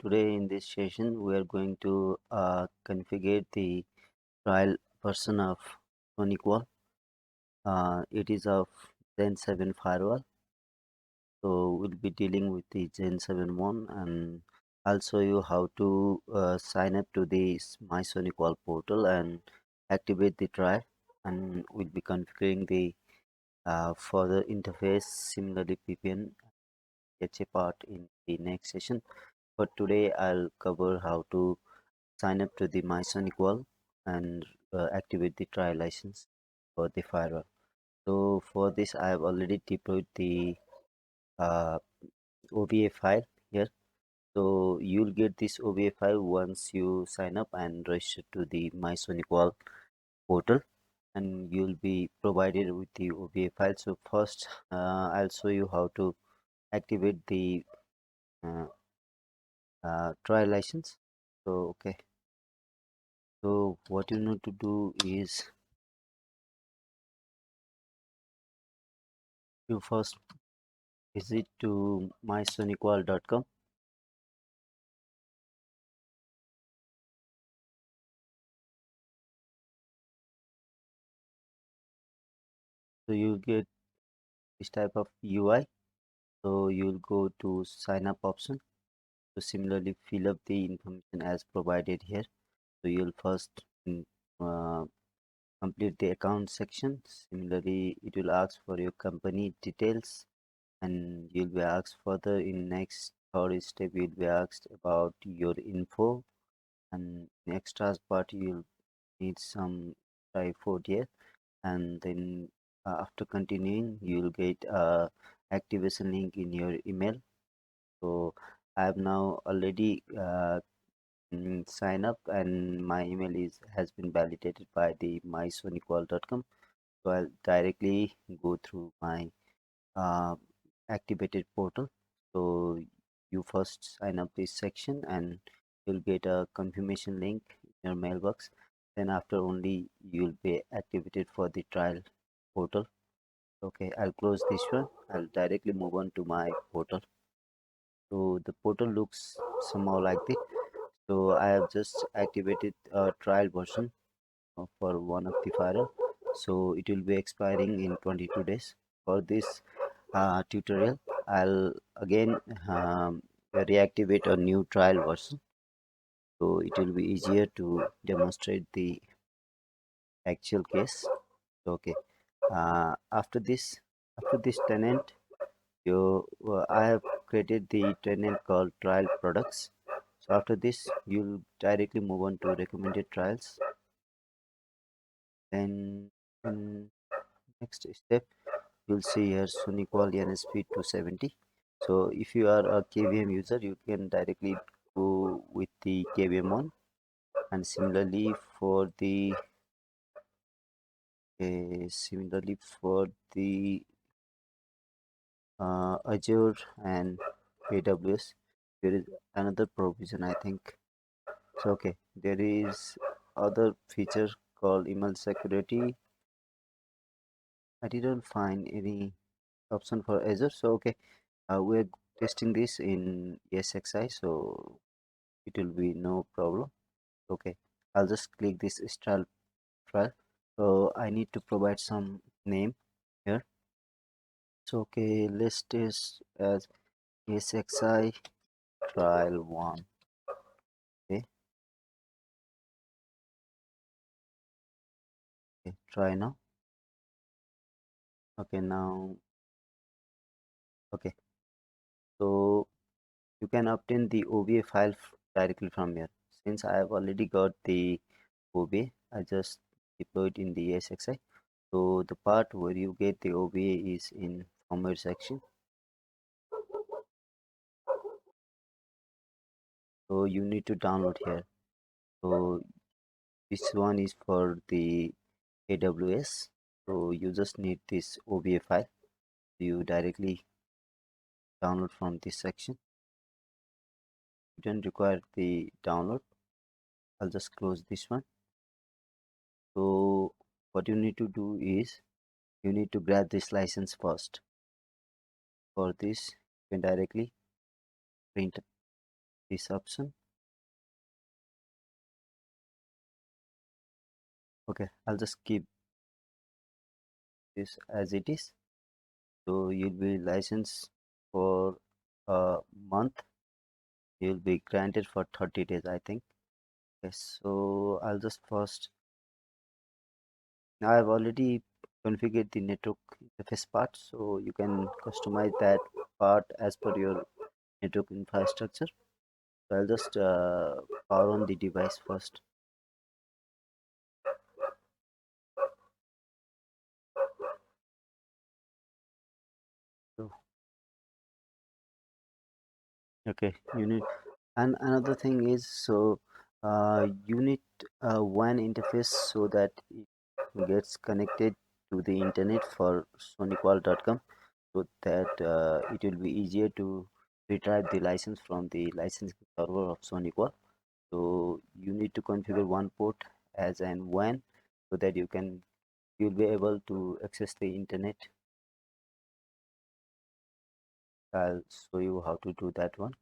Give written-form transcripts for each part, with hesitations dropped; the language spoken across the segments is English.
today in this session we are going to configure the trial version of SonicWall. It is of Gen 7 firewall, so we'll be dealing with the Gen 7 one, and I'll show you how to sign up to the mysonicwall portal and activate the trial, and we'll be configuring the further interface, similarly VPN, gets a part in the next session. But today I'll cover how to sign up to the mysonicwall and activate the trial license for the firewall. So for this I have already deployed the uh, OVA file here. So you'll get this OVA file once you sign up and register to the mysonicwall portal, and you'll be provided with the OVA file. So first I'll show you how to activate the uh, trial license. So what you need to do is you first visit to mysonicwall.com. So you'll get this type of UI. So you'll go to sign up option. So similarly fill up the information as provided here. So you'll first uh, complete the account section. Similarly it will ask for your company details, and you'll be asked further in next third step. You'll be asked about your info, and next task part you'll need some typo here, and then after continuing you'll get a activation link in your email. So I have now already sign up, and my email is has been validated by the mysonicwall.com. So I'll directly go through my uh, activated portal. So you first sign up this section and you'll get a confirmation link in your mailbox. Then after only you'll be activated for the trial portal. Okay, I'll close this one. I'll directly move on to my portal. So the portal looks somehow like this. So I have just activated a trial version for one of the firewall. So it will be expiring in 22 days. For this tutorial, I'll again reactivate a new trial version. So it will be easier to demonstrate the actual case. Okay. After this tenant, I have created the tenant called trial products. So after this you'll directly move on to recommended trials. Then in next step you'll see here SonicWall NSv 270. So if you are a KVM user, you can directly go with the KVM one, and similarly for the Azure and AWS, there is another provision, I think. So okay, there is other feature called email security. I didn't find any option for Azure. So okay, we're testing this in ESXi, so it will be no problem. Okay, I'll just click this install trial. So I need to provide some name here. So okay, let's test as ESXi trial 1. Okay, okay, try now. Okay, now okay, so you can obtain the OVA file directly from here. Since I have already got the OVA, I just deployed in the ESXi. So the part where you get the OVA is in firmware section. So you need to download here. So this one is for the AWS. So you just need this OVA file. You directly download from this section. You don't require the download. I'll just close this one. So what you need to do is you need to grab this license first. For this, you can directly print this option. Okay, I'll just keep this as it is. So you'll be licensed for a month. You'll be granted for 30 days, I think. Yes, so I'll just first. I've already configured the network interface part, so you can customize that part as per your network infrastructure. So I'll just power on the device first. So, okay, you need, and another thing is, so you need one interface so that it gets connected to the internet for sonicwall.com, so that it will be easier to retrieve the license from the licensing server of SonicWall. So you need to configure one port as an WAN so that you'll be able to access the internet. I'll show you how to do that one.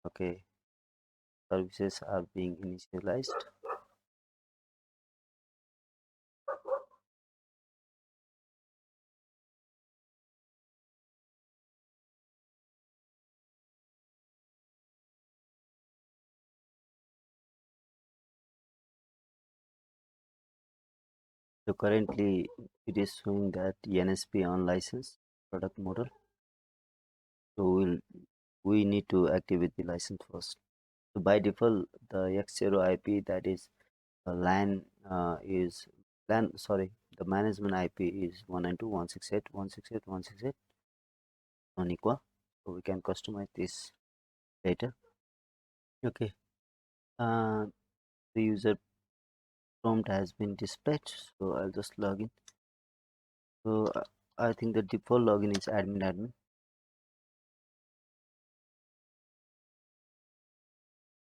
Okay, services are being initialized. So currently it is showing that NSP on license product model. So we need to activate the license first. So by default, the X0 IP, that is LAN is LAN. Sorry, the management IP is 192.168.168.168 on equal. So we can customize this later. Okay. Uh, the user prompt has been displayed. So I'll just log in. So I think the default login is admin.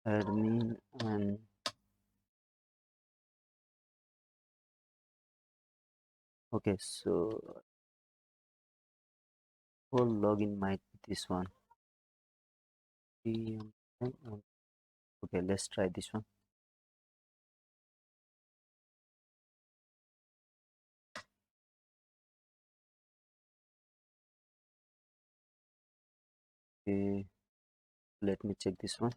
Admin and okay, so whole login might be this one. Okay, let's try this one. Okay, let me check this one.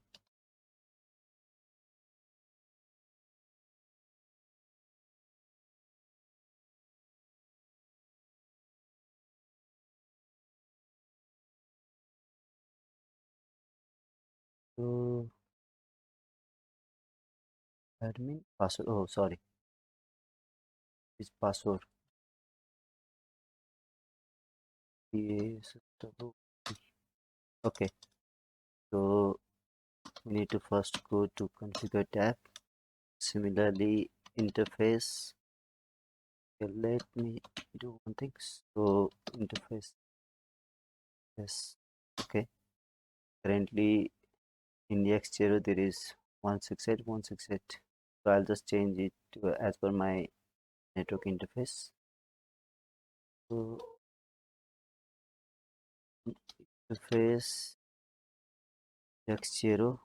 So admin password. Oh, sorry, this password. Yes. Okay, so we need to first go to configure tab. Similarly, interface. Okay, let me do one thing. So interface. Yes. Okay. Currently in the X0 there is 168.168. So I'll just change it to as per my network interface. So interface X0,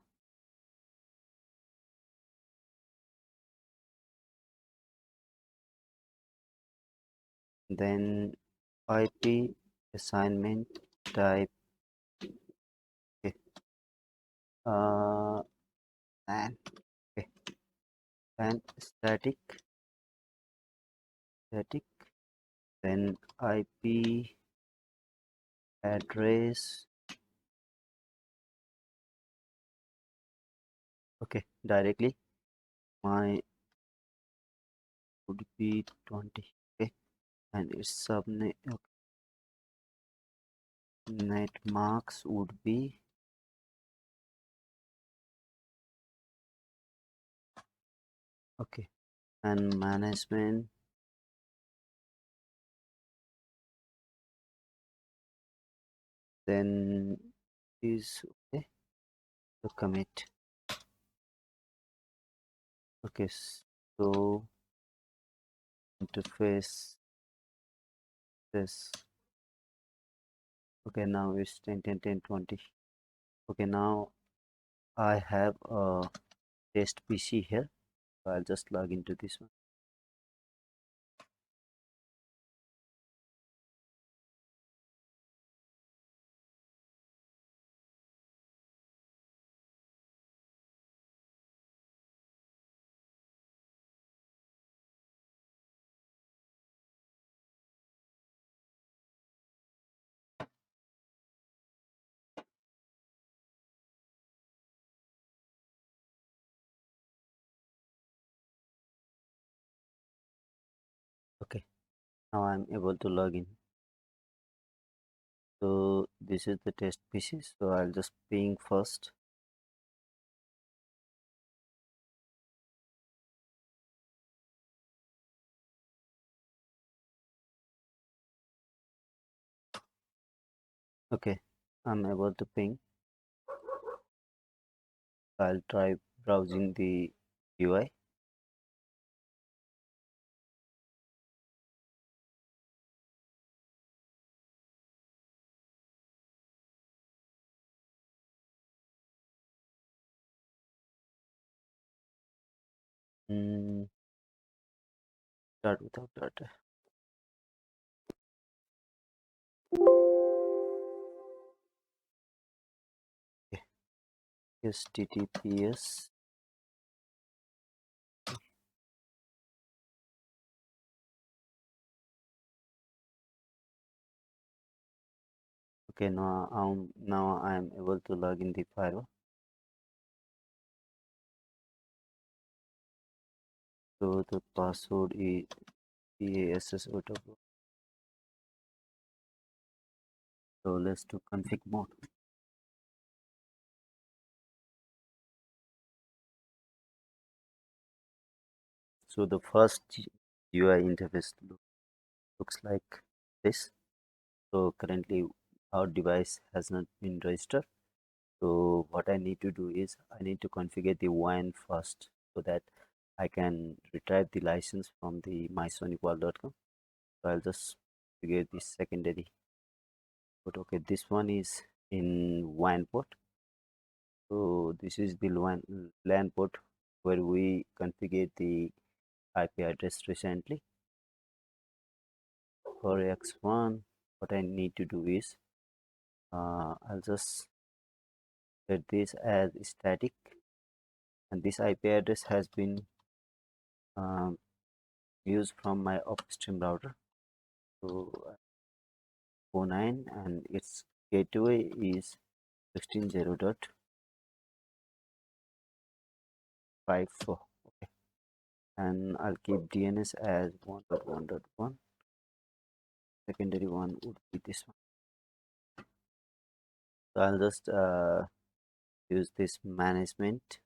then IP assignment type. Okay. And okay, and static, then IP address. Okay, directly my would be 20. Okay, and its subnet. Okay, net marks would be okay, and management. Then is okay. The commit. Okay, so interface this. Okay, now it's 10 10 10 20. Okay, now I have a test PC here. So I'll just log into this one. Okay, now I'm able to log in. So this is the test PC. So I'll just ping first. Okay, I'm able to ping. I'll try browsing the UI. Start without data. Okay. HTTPS. Okay, now I'm able to log in the firewall. So the password is PASSOW. So let's do config mode. So the first UI interface looks like this. So currently our device has not been registered. So what I need to do is I need to configure the WAN first so that I can retrieve the license from the mysonicwall.com. So I'll just configure the secondary port. Okay, this one is in WAN port. So this is the LAN port where we configure the IP address recently. For X1, what I need to do is I'll just set this as static, and this IP address has been um, used from my upstream router. So 49 and its gateway is 16.0.54. Okay, and I'll keep DNS as 1.1.1. Secondary one would be this one. So I'll just use this management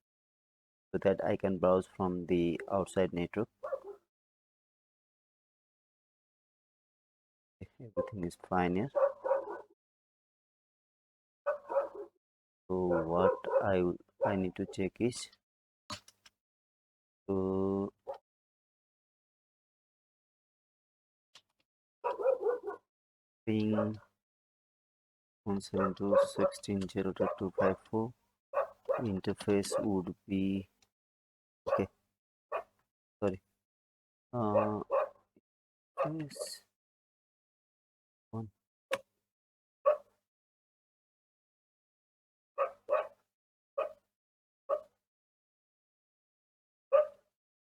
so that I can browse from the outside network. Everything is fine here. So what I need to check is to ping 172.16.0.254. Interface would be okay. Sorry. This one.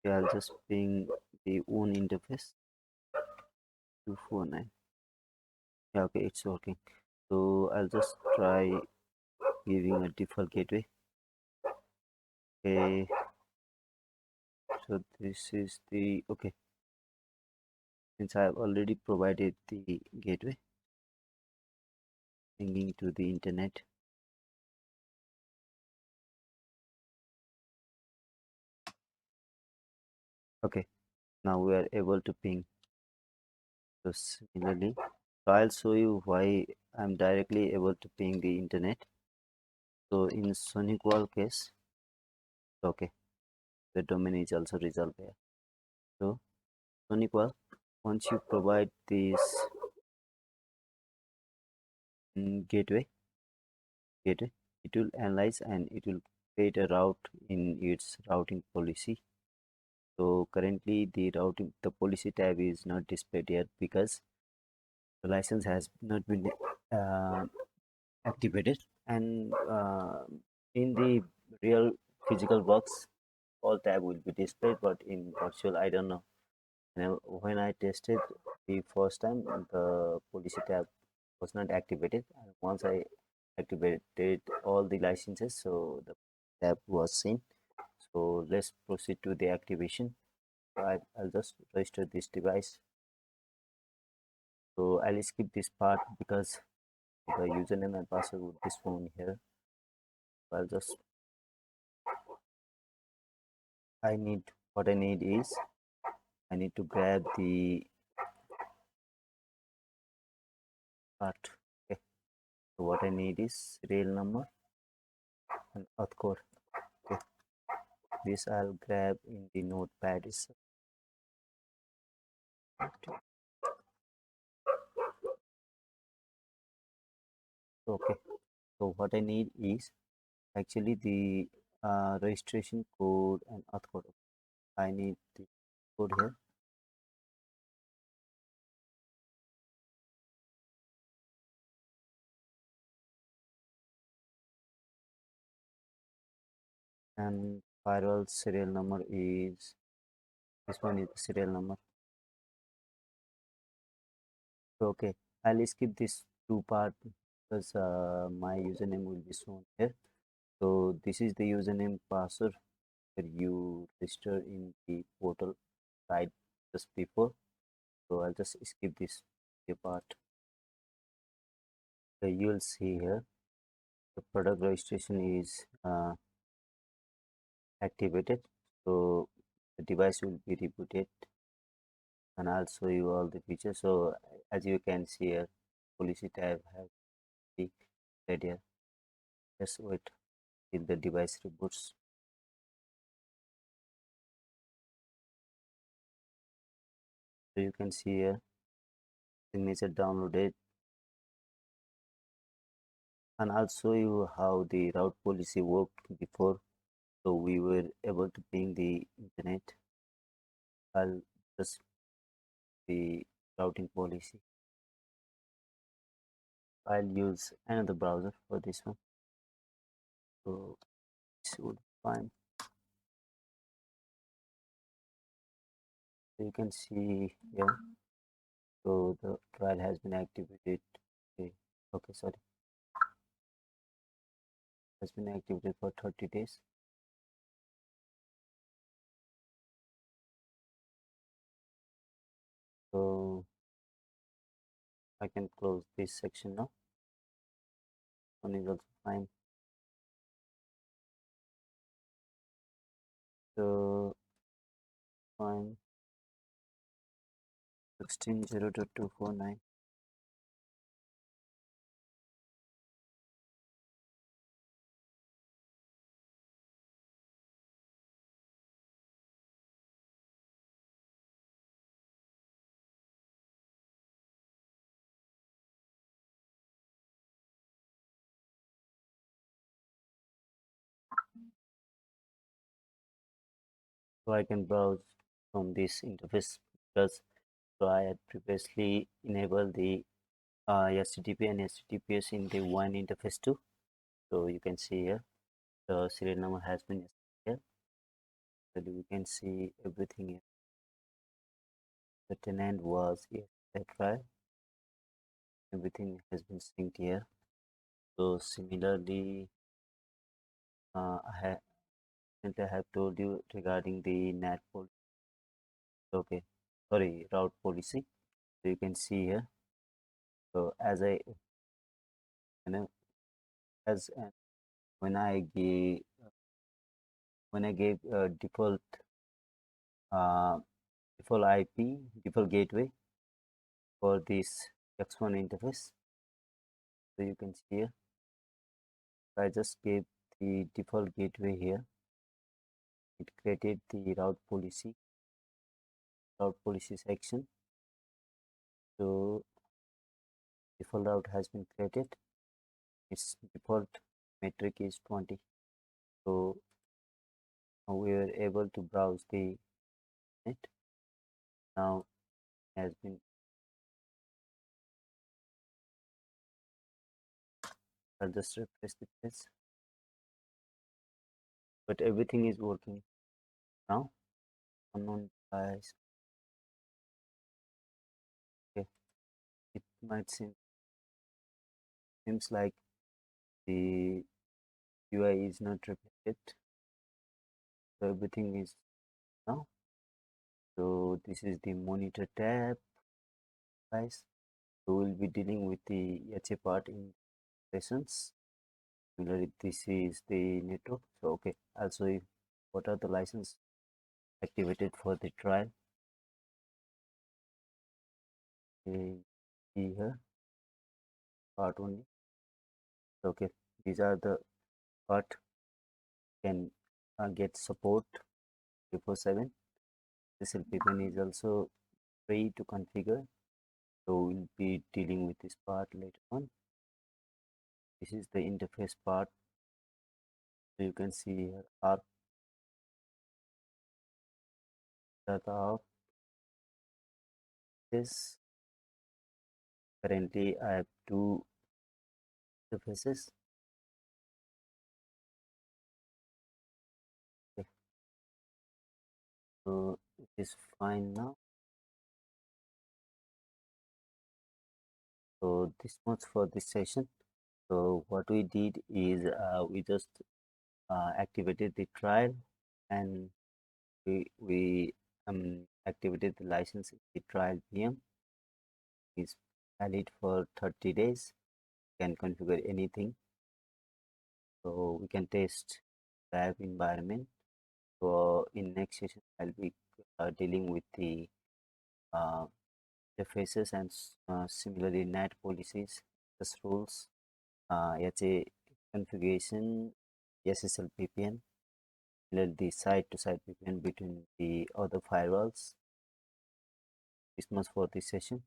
Okay, I'll just ping the own interface 249. Yeah, okay, it's working. So I'll just try giving a default gateway. Okay, so this is the okay. Since I have already provided the gateway, pinging to the internet. Okay, now we are able to ping. So similarly, so I'll show you why I'm directly able to ping the internet. So in SonicWall case, okay, the domain is also resolved here. So SonicWall, once you provide this gateway, it will analyze and it will create a route in its routing policy. So currently the policy tab is not displayed here because the license has not been uh, activated, and in the real physical box all tab will be displayed, but in virtual I don't know. When I tested the first time, the policy tab was not activated, and once I activated all the licenses, so the tab was seen. So let's proceed to the activation. I'll just register this device. So I'll skip this part because the username and password would be shown here. So I'll just I need what I need is I need to grab the part. Okay. So what I need is serial number and auth code. Okay. This I'll grab in the notepad itself. Okay. So what I need is actually the registration code and auth code. I need the code here, and firewall serial number is this one is the serial number. So okay, I'll skip this two part because my username will be shown here. So this is the username password where you register in the portal site just before. So I'll just skip this part. So you will see here the product registration is activated. So the device will be rebooted, and I'll show you all the features. So as you can see here, policy tab has the red here. Just wait till the device reboots. So you can see here signature downloaded, and I'll show you how the route policy worked before. So we were able to ping the internet. I'll just the routing policy. I'll use another browser for this one. So this would be fine. So you can see here. So the trial has been activated. Okay, okay, sorry, has been activated for 30 days. So I can close this section now. One is also fine. So fine. 16.0.249. So I can browse from this interface because so I had previously enabled the HTTP and HTTPS in the one interface too. So you can see here the serial number has been here. So we can see everything here. The tenant was yes, that right. Everything has been synced here. So similarly, I have told you regarding the NAT policy. Okay, sorry, route policy. So you can see here. So as I you know as when I gave default uh, default IP default gateway for this X1 interface. So you can see here. I just gave the default gateway here. It created the route policy section. So default route has been created. Its default metric is 20. So we were able to browse the net. Now has been I'll just refresh the page, but everything is working now. Unknown device. Okay, it might seems like the UI is not reflected. So everything is now. So this is the monitor tab, guys. So we'll be dealing with the HA part in sessions. Similarly, this is the network. So okay, I'll show you what are the license activated for the trial. Okay, see here part only. Okay, these are the part can get support 347. This LPPN is also free to configure. So we'll be dealing with this part later on. This is the interface part. So you can see here ARP data of this. Currently I have two interfaces. Okay. So it is fine now. So this much for this session. So what we did is we just activated the trial, and we activated the license. The trial VM is valid for 30 days. You can configure anything. So we can test lab environment. So in next session, I'll be dealing with the uh, interfaces and similarly NAT policies, access rules, HA configuration, SSL VPN, the side-to-side VPN between the other firewalls. This much for this session.